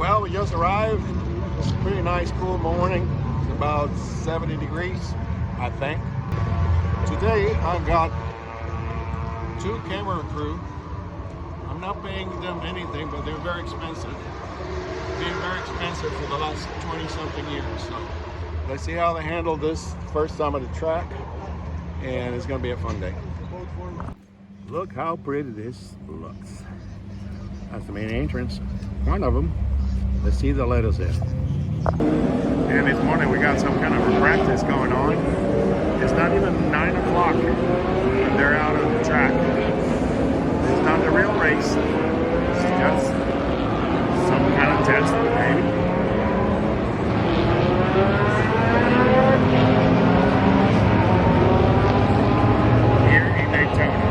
Well, we just arrived. It's a pretty nice, cool morning. It's about 70 degrees, I think. Today, I've got 2 camera crew. I'm not paying them anything, but they're very expensive. Been very expensive for the last 20-something years. So let's see how they handle this first time at the track, and it's going to be a fun day. Look how pretty this looks. That's the main entrance. One of them. Let's see the letters in. And this morning we got some kind of a practice going on. It's not even 9 o'clock and they're out on the track. It's not the real race. It's just some kind of test, maybe. Here in Daytona.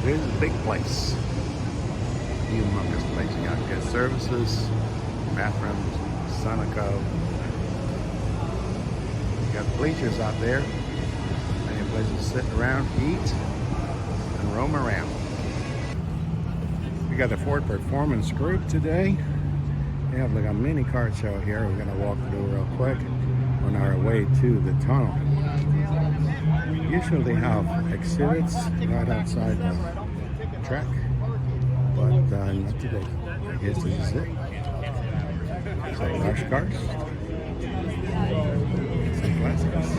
This is a big place. Humongous place. You got guest services, bathrooms, Sunoco. You got bleachers out there. Plenty of places to sit around, eat, and roam around. We got the Ford Performance Group today. They have like a mini car show here. We're gonna walk through real quick on our way to the tunnel. Usually they have exhibits right outside the track, but not today. I guess this is it. Some large cars, some classics.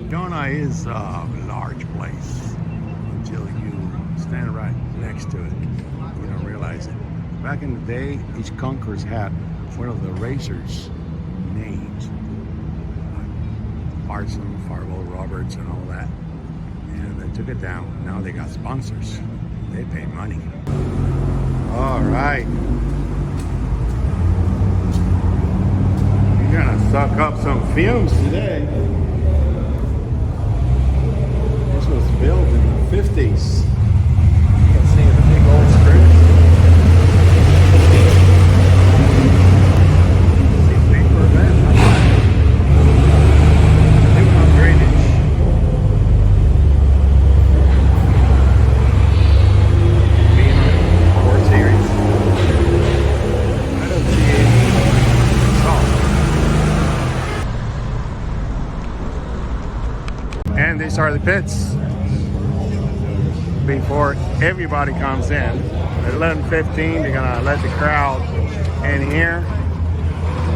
Daytona is a large place until you stand right next to it. You don't realize it. Back in the day, each concourse had one of the racers' names. Parson, Farwell, Roberts, and all that. And they took it down. Now they got sponsors. They pay money. All right. You're gonna suck up some fumes today. This was built in the 50s. You can see the big old screws. See paper vent. New drainage. Being on 4 series. I don't see any salt. And these are the pits. Before everybody comes in. At 11:15, they're gonna let the crowd in here.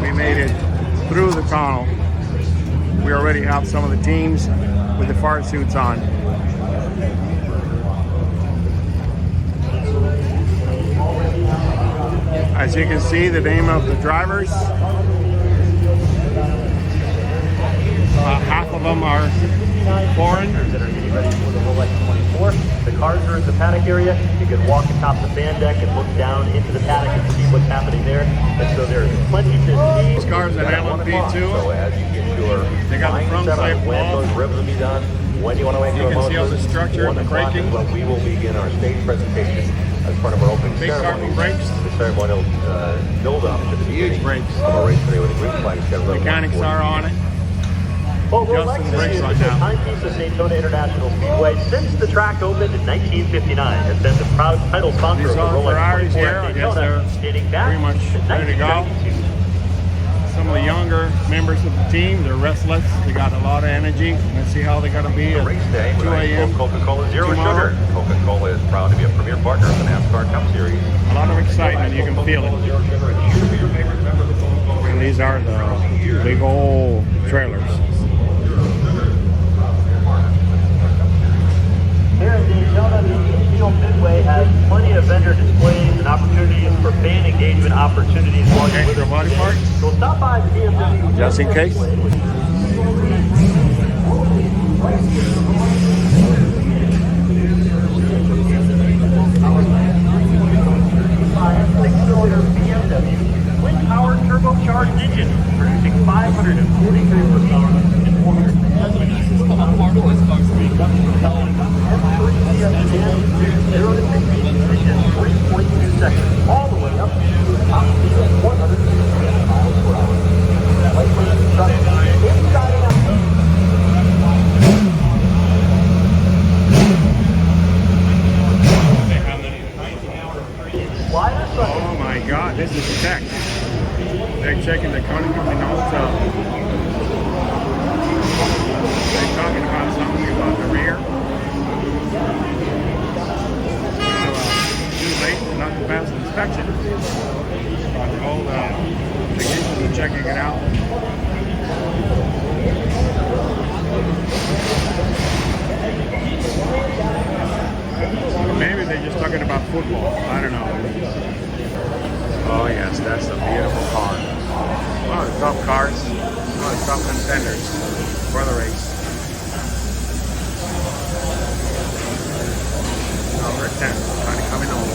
We made it through the tunnel. We already have some of the teams with the fire suits on. As you can see, the name of the drivers. Half of them are foreign. That are getting ready for the Rolex 24. The cars are in the paddock area. You can walk atop the fan deck and look down into the paddock and see what's happening there. And so there's plenty to see. These cars are LMP too. So as you get your They got the front side when off. those ribs will be done, when you want to wait You for a can see all motor, the structure, 1 the o'clock braking. is when we will begin our stage presentation as part of our opening Big ceremony. carbon brakes. The ceremonial build up to the Huge beginning brakes. of our race today with the green flag schedule. Mechanics are on it. Well, Rolex Justin brakes is right the now. timepiece of Daytona International Speedway since the track opened in 1959. Has been the proud title sponsor These of the are Rolex Ferraris 24 here. I at guess Daytona, they're dating back pretty much to ready to go. 1992. Some of the younger members of the team, they're restless. They got a lot of energy. Let's see how they're going to be at Race day, 2 a.m. Coca-Cola Zero tomorrow. Sugar. Coca-Cola is proud to be a premier partner of the NASCAR Cup Series. A lot of excitement. You can feel it. Zero Sugar, and you should be your favorite member of the Coca-Cola And these are the big old trailers. Here in Daytona, the Field Midway has plenty of vendor displays and opportunities for fan engagement opportunities. Extra body parts. So stop by the BMW. Just in case. Six-cylinder BMW twin-powered turbocharged engine, producing 543 horsepower and 479 3.2 seconds, all the way up to top speed of 160 miles per hour. Lightweight truck inside and out. Oh my God, this is tech. They're checking the connectivity and also they're talking about something about the rear. Too late not to pass inspection. But all the technicians are checking it out. Maybe they're just talking about football. I don't know. Oh yes, that's a beautiful car. One of the top cars, one of the top contenders for the race. Number 10, kind of coming on.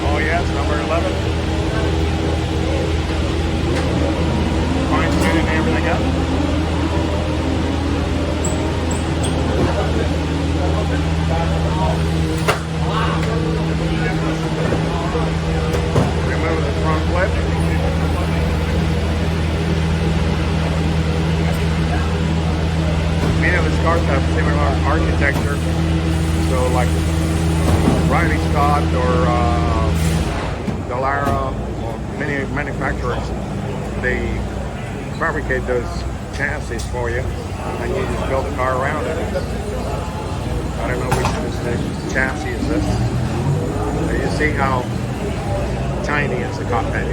Oh yes, number 11. Fine tuning and everything up. Remove the front flip. Many of the cars have similar architecture. So like Riley Scott or Dallara or many manufacturers, they fabricate those chassis for you and you just build a car around it. I don't know which specific chassis is this. But you see how tiny is the cockpit.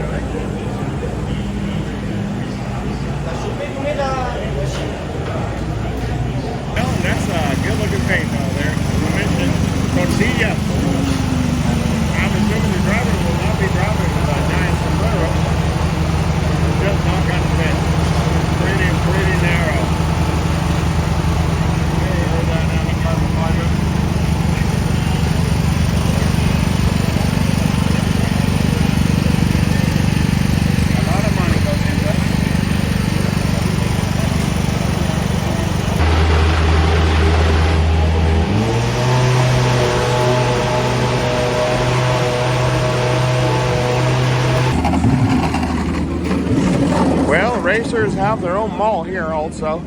Well, that's a good looking paint out there. As I mentioned, Tortilla. I'm assuming the driver will not be driving with a giant sombrero. It's just not going to fit. Pretty narrow. Aerodynamic carbon fiber. A lot of money goes into it. Well, racers have their own mall here also.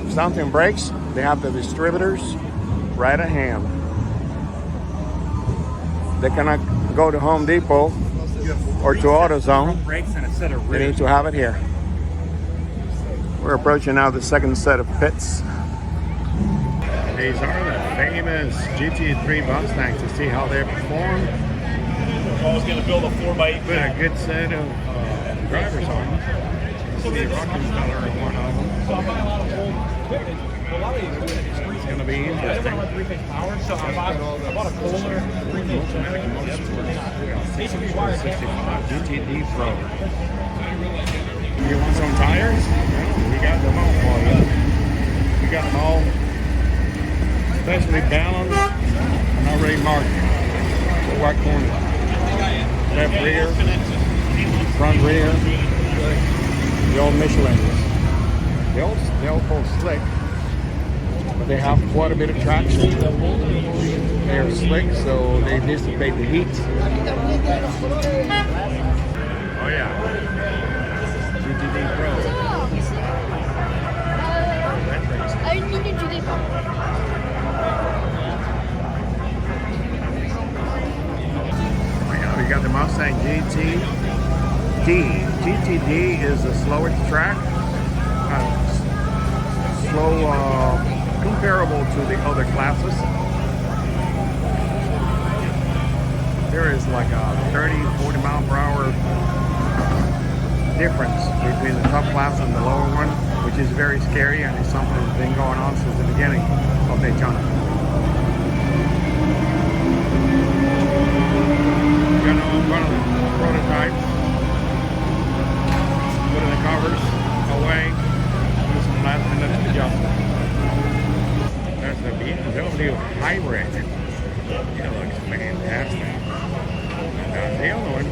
If something breaks, they have the distributors right at hand. They cannot go to Home Depot or to AutoZone. They need to have it here. We're approaching now the second set of pits. These are the famous GT3 Mustangs to see how they perform. I was going to build a 4x8. Put a good set of drivers on. The Rockefeller is one of them. So I'm buying a lot of old equipment. A lot of these are It's going to be interesting. I run 3-phase power, so I bought a Kohler 3-phase generator. Basically, wired 65 GTD Pro. You want some tires? We got them all for you. We got them all specially balanced and already marked. The white corner. Left rear, front rear. The old Michelins. They all pull slick, but they have quite a bit of traction. They are slick, so they dissipate the heat. Oh yeah, GTD Pro. Oh yeah, we got the Mustang GT. GTD is the slower track, comparable to the other classes. there is like a 30, 40 mile per hour difference between the top class and the lower one, which is very scary, and it's something that's been going on since the beginning of Daytona. You know, one of the prototypes, putting the covers away, do some last minute adjustments. That's the BMW Hybrid. It looks fantastic. And that's the other one.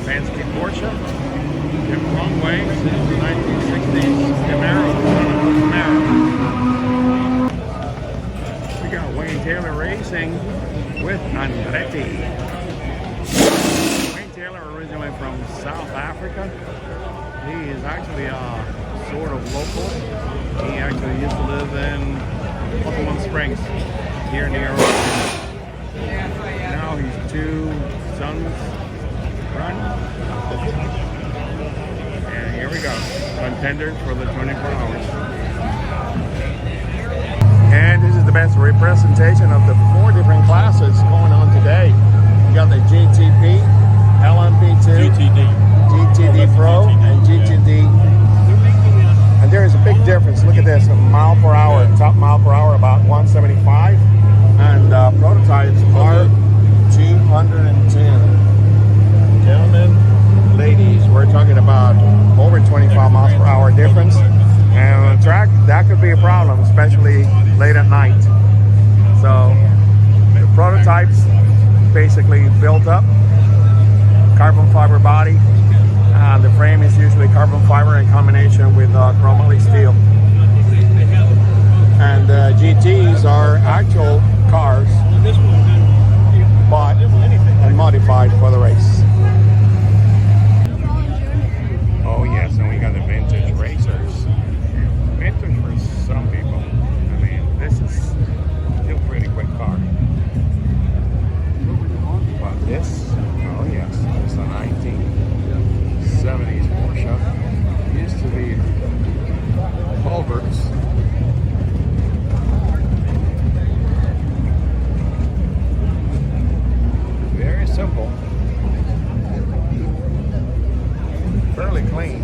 Penske Porsche. Been a long way since the 1960s. Camaro. We got Wayne Taylor Racing with Andretti. Wayne Taylor originally from South Africa. He is actually sort of local. He actually used to live in Buffalo Springs, here near Oregon. Now he's 2 sons run. And here we go, contenders for the 24 hours. And this is the best representation of the 4 different classes going on today. You got the GTP, LMP2, GTD Pro, and GTD. And there is a big difference. Look at this, a mile per hour, top mile per hour about 175, and prototypes are 210. Gentlemen, ladies, we're talking about over 25 miles per hour difference. And on track, that could be a problem, especially late at night. So the prototypes basically built up, carbon fiber body. The frame is usually carbon fiber in combination with chromoly steel. And GTs are actual cars bought and modified for the race. Oh yes, and we got the vintage racers. Vintage for some people. I mean, this is still a pretty quick car. But this, oh yes, it's a 1970s Porsche. Used to be Culverts. Very simple. Fairly clean.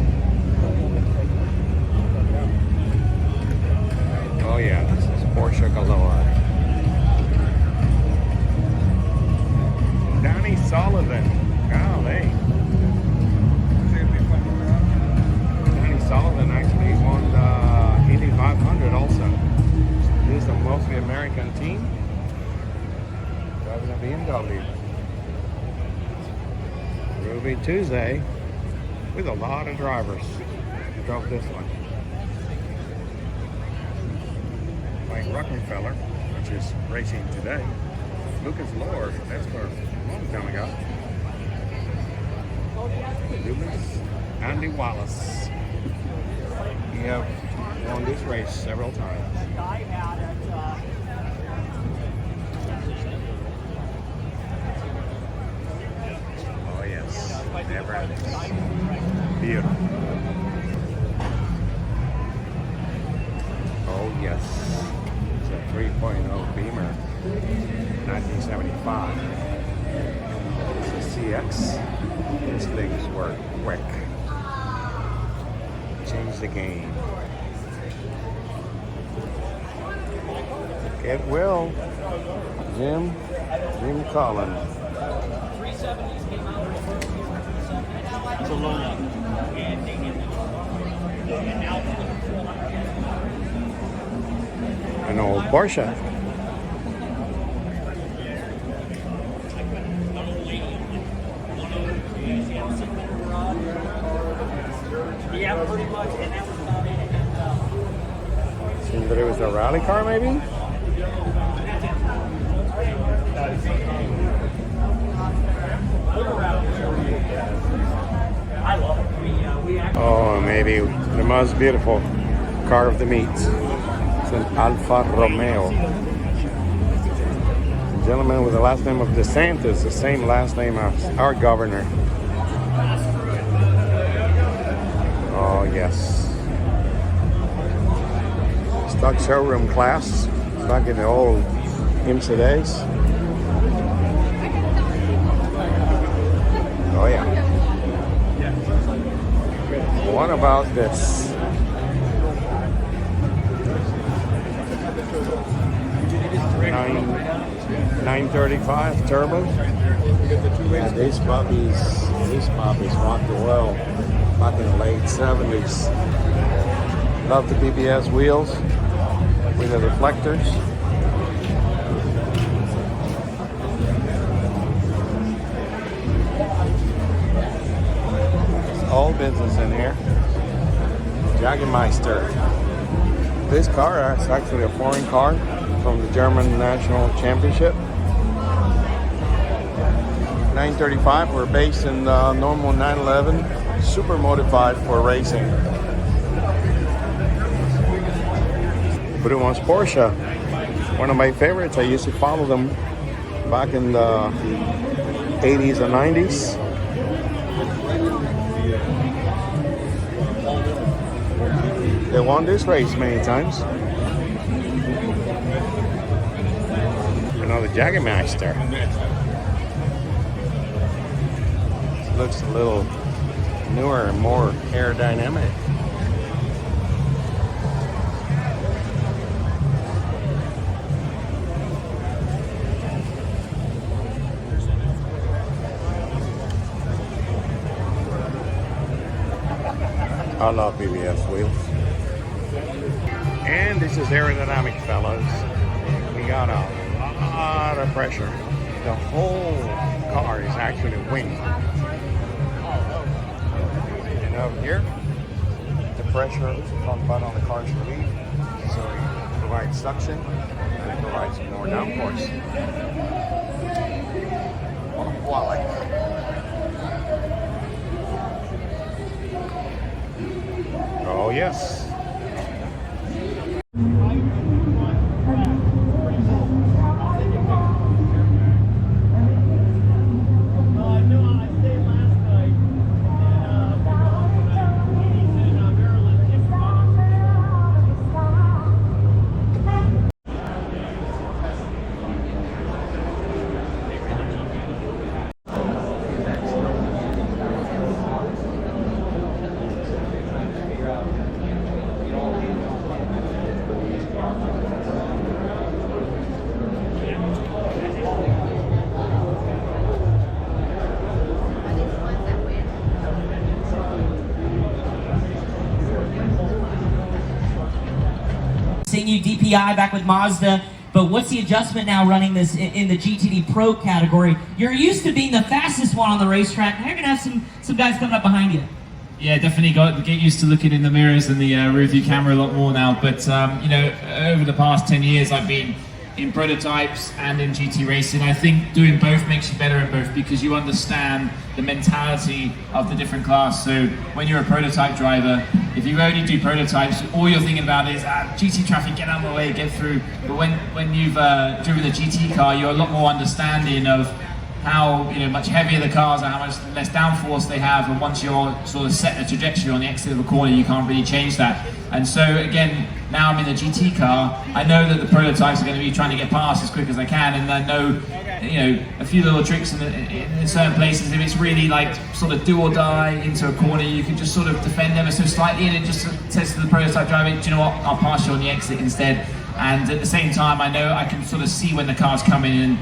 Oh yeah, this is Porsche galore. Donnie Sullivan. Golly. Donnie Sullivan actually won the Indy 500 also. This is a mostly American team. Driving a BMW. Ruby Tuesday with a lot of drivers who drove this one. Like Rockefeller, which is racing today. Lucas Lord, that's for a long time ago. Lucas, Andy Wallace. He have won this race several times. Oh yes, never ends. Beautiful. Oh yes, it's a 3.0 Beamer, 1975. It's a CX. These things work quick. Change the game. It will. Jim Collins. An old Porsche. Yeah, pretty much. And that was about it. Seems that it was a rally car, maybe? I love it. Oh, maybe the most beautiful car of the meet. It's an Alfa Romeo. A gentleman with the last name of DeSantis, the same last name as our governor. Oh, yes. Stock showroom class, back in the old IMSA days. What about this? 935 turbo. Yeah, these puppies rocked the world back in the late 70s. Love the BBS wheels with the reflectors. It's all business in here. Jagermeister. This car is actually a foreign car from the German National Championship. 935 were based in the normal 911, super modified for racing. But it was Porsche, one of my favorites. I used to follow them back in the 80s and 90s. They won this race many times. The Jagermeister. It looks a little newer and more aerodynamic. I love BBS wheels. And this is aerodynamic, fellas. We got a lot of pressure. The whole car is actually winged. And up here, the pressure from the bottom of the car is relieved, so it provides suction and it provides more downforce. What a quality. Oh yes. Seeing you DPI back with Mazda, but what's the adjustment now running this in the GTD Pro category? You're used to being the fastest one on the racetrack. Now you're gonna have some guys coming up behind you. Yeah, definitely get used to looking in the mirrors and the rear view camera a lot more now. But you know, over the past 10 years, I've been in prototypes and in GT racing. I think doing both makes you better in both because you understand the mentality of the different class. So when you're a prototype driver, if you only do prototypes, all you're thinking about is GT traffic, get out of the way, get through. But when you've driven a GT car, you're a lot more understanding of how much heavier the cars are, how much less downforce they have, and once you're sort of set the trajectory on the exit of a corner, you can't really change that. And so again, now I'm in a GT car, I know that the prototypes are going to be trying to get past as quick as I can, and I know a few little tricks in certain places. If it's really like sort of do or die into a corner, you can just sort of defend ever so slightly, and it just says to the prototype driver, do you know what, I'll pass you on the exit instead. And at the same time, I know I can sort of see when the car's coming and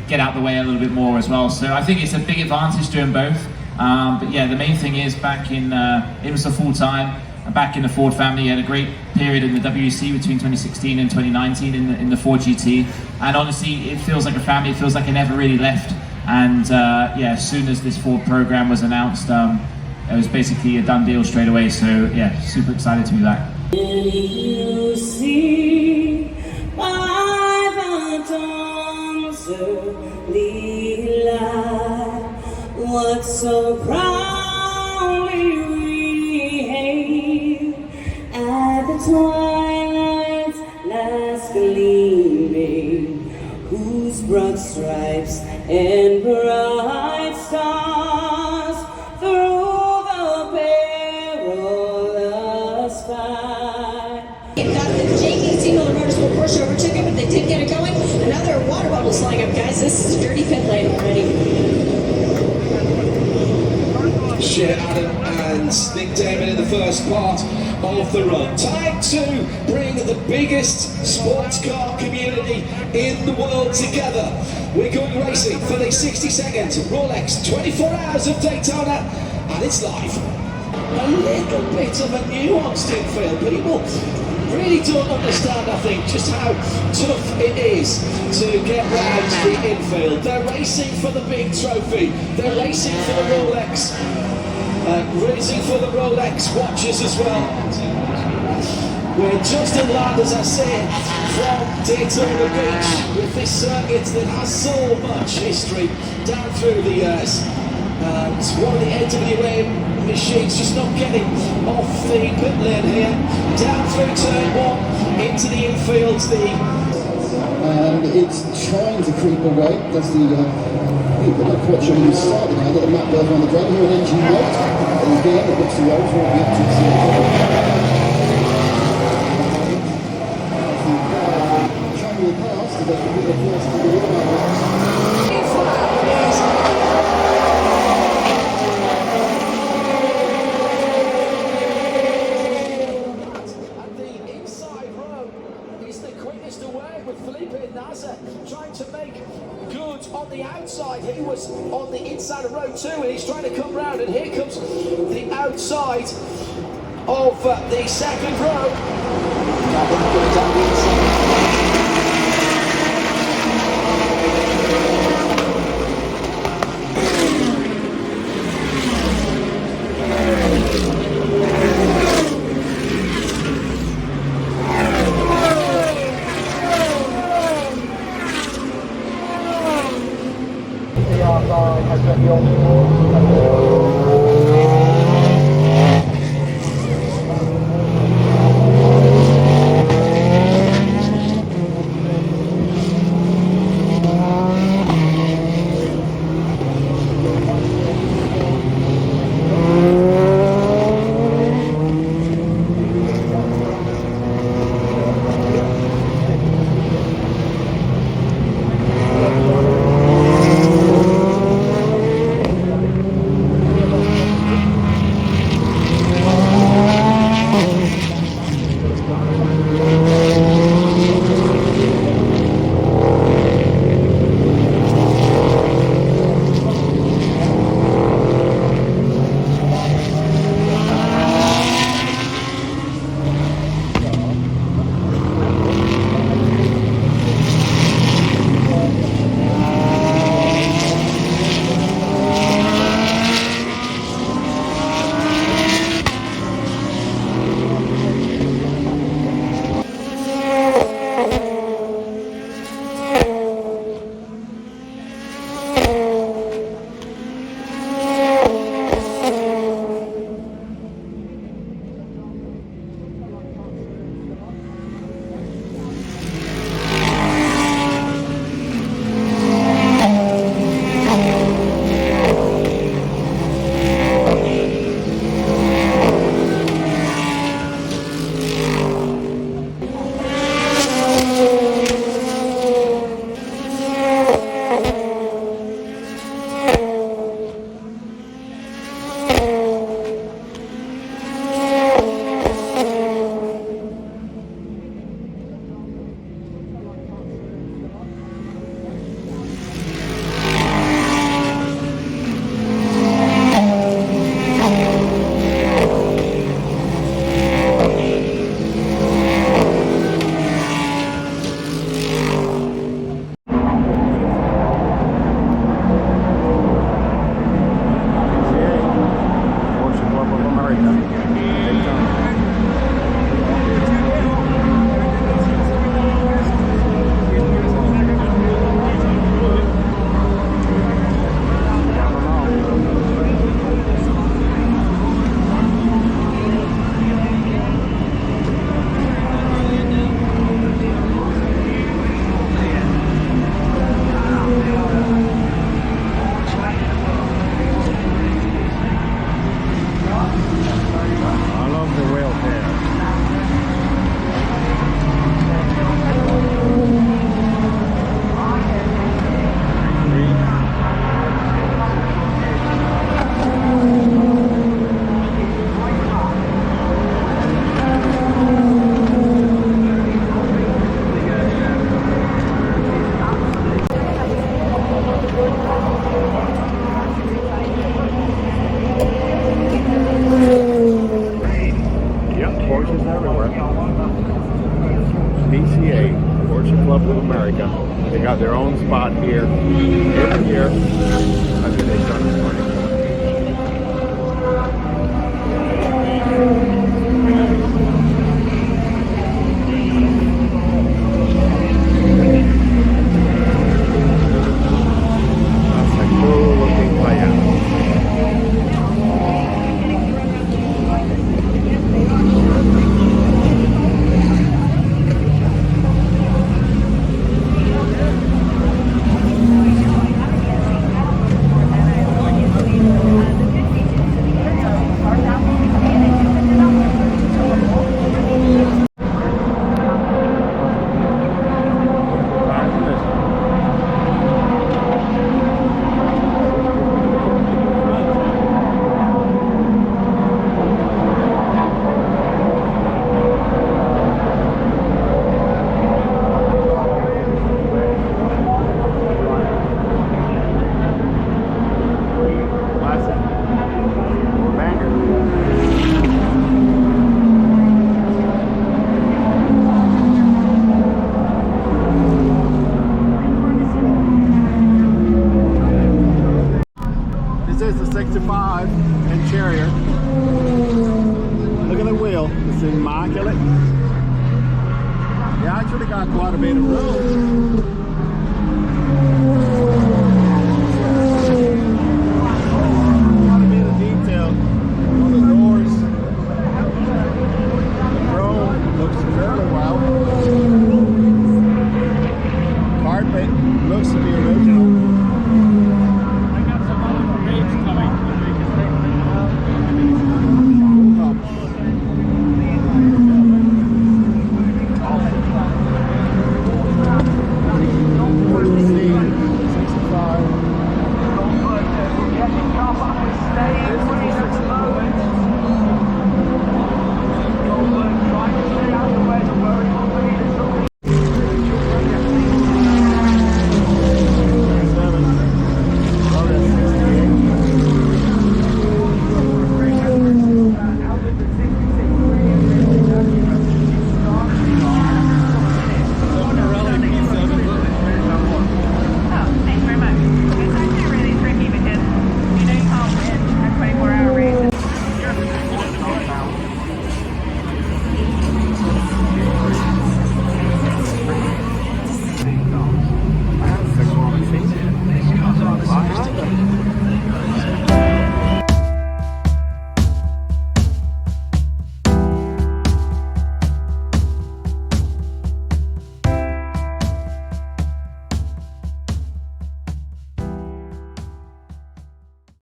get out the way a little bit more as well. So I think it's a big advantage doing both. But yeah, the main thing is back in, it was a full time, back in the Ford family, had a great period in the WEC between 2016 and 2019 in the Ford GT. And honestly, it feels like a family, it feels like I never really left. And yeah, as soon as this Ford program was announced, it was basically a done deal straight away. So yeah, super excited to be back. You see by the dawn's early light what so proudly we hailed at the twilight's last gleaming, whose broad stripes and bright stars through the perilous fight. J.K. Siegel and Motorsport Porsche overtook him, but they did get it going. Another water bottle flying up, guys. This is a dirty pit lane already. Shit, Adam and That's Nick Damon in the first part of the run. Time to bring the biggest sports car community in the world together. We're going racing for the 60-second Rolex 24 Hours of Daytona, and it's live. A little bit of a nuanced infield. People really don't understand, I think, just how tough it is to get round the infield. They're racing for the big trophy. They're racing for the Rolex. Racing for the Rolex watches as well. We're just inland, as I say, from Daytona Beach with this circuit that has so much history down through the years. It's one of the NWA machines just not getting off the pit lane here. Down through turn one, into the infield. And it's trying to creep away. That's the people not quite sure who's starting now. Got the map over on the ground here, an engine note. And again, it looks the road for the travel past to get the first to the trying to make good on the outside. He was on the inside of row 2 and he's trying to come round, and here comes the outside of the second row. Down the inside. got their own spot here every year at the Daytona-Rolex. That's a cool looking layout. This is the 65 interior. Look at the wheel, it's immaculate. You actually got quite a bit of room.